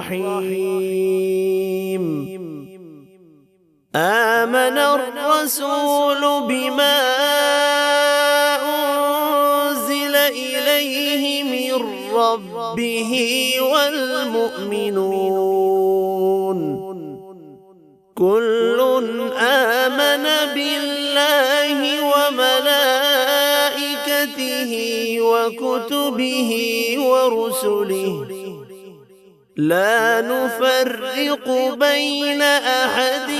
الرحيم آمن الرسول بما أنزل إليه من ربه والمؤمنون كل آمن بالله وملائكته وكتبه ورسله لا نفرق بين أحد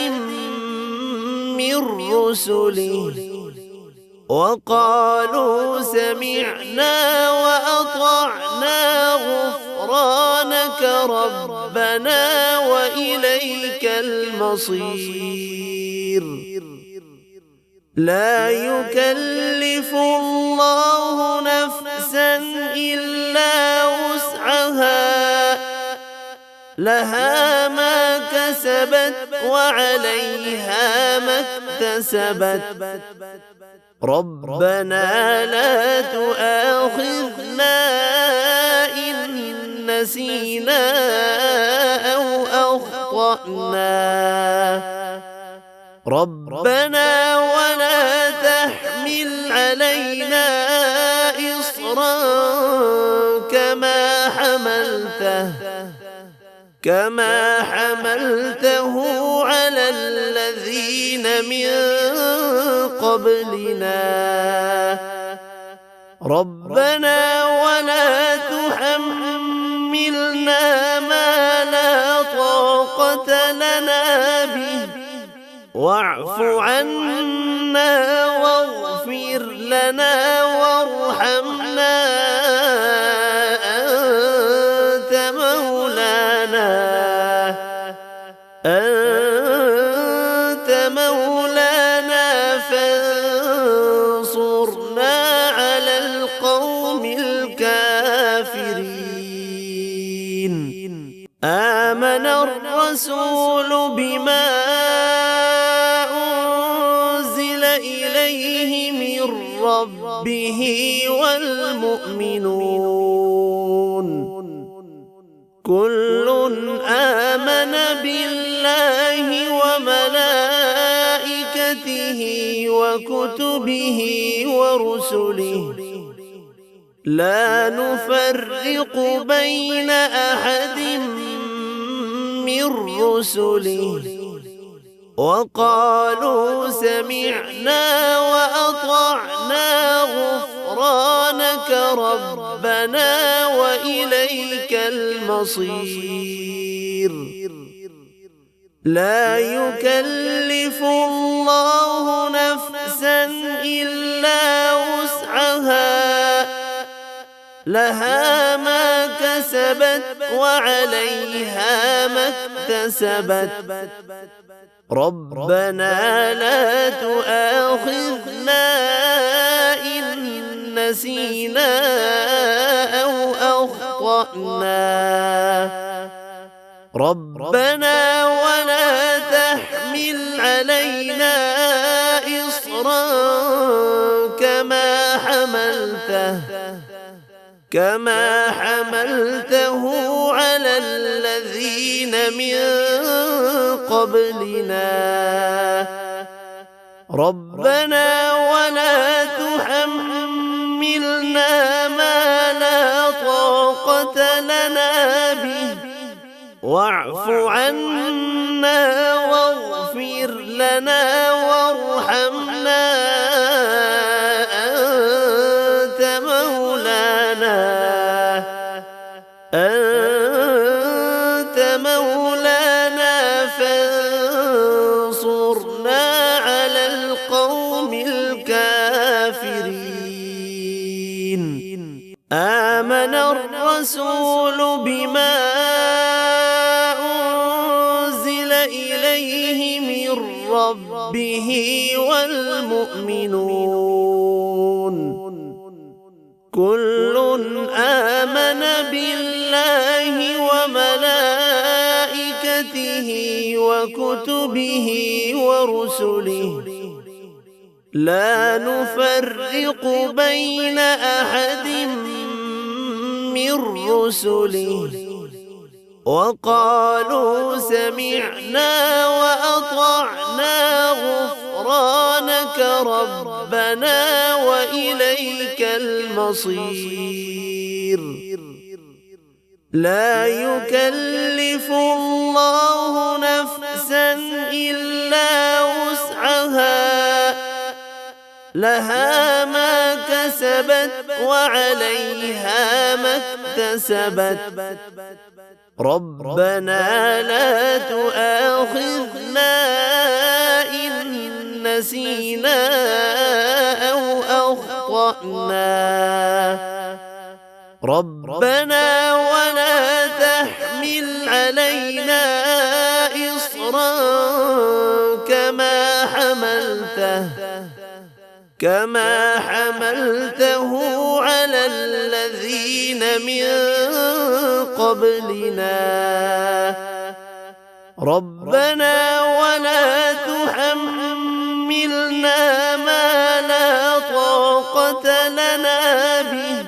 من رسله وقالوا سمعنا وأطعنا غفرانك ربنا وإليك المصير لا يكلف الله نفسا إلا وسعها لها ما كسبت وعليها ما اكتسبت ربنا لا تؤاخذنا إن نسينا أو أخطأنا ربنا ولا تحمل علينا إصرا كما حملته على الذين من قبلنا ربنا ولا تحملنا ما لا طاقة لنا به واعف عنا واغفر لنا وارحمنا أنت مولانا فانصرنا على القوم الكافرين آمن الرسول بما أنزل إليه من ربه والمؤمنون كل آمن بالله وملائكته وكتبه ورسله لا نفرق بين أحد من رسله وقالوا سمعنا وأطعنا غفرانك ربنا وإليك المصير لا يكلف الله نفسا إلا وسعها لها ما كسبت وعليها ما اكتسبت ربنا لا تؤاخذنا إن نسينا أو أخطأنا ربنا ولا تحمل علينا إصرا كما حملته على الذين من قبلنا ربنا ولا تحملنا ما لا طاقة لنا به واعف عنا واغفر لنا وارحمنا أنت مولانا فانصرنا على القوم الكافرين آمن الرسول بما أنزل إليه من ربه والمؤمنون كل آمن بالله وملائكته وكتبه ورسله لا نفرق بين أحد من رسله وقالوا سمعنا وأطعنا غفرانك ربنا وإليك المصير. لا يكلف الله نفسا إلا وسعها، لها ما كسبت وعليها ما اكتسبت. ربنا لا تؤاخذنا إن نسينا أو أخطأنا. ربنا ولا تحمل علينا إصرا كما حملته على الذين من قبلنا. ربنا ولا تحملنا ما لا طاقة لنا به،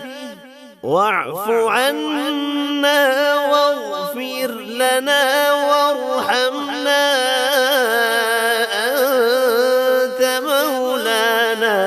واعف عنا واغفر لنا وارحمنا أنت مولانا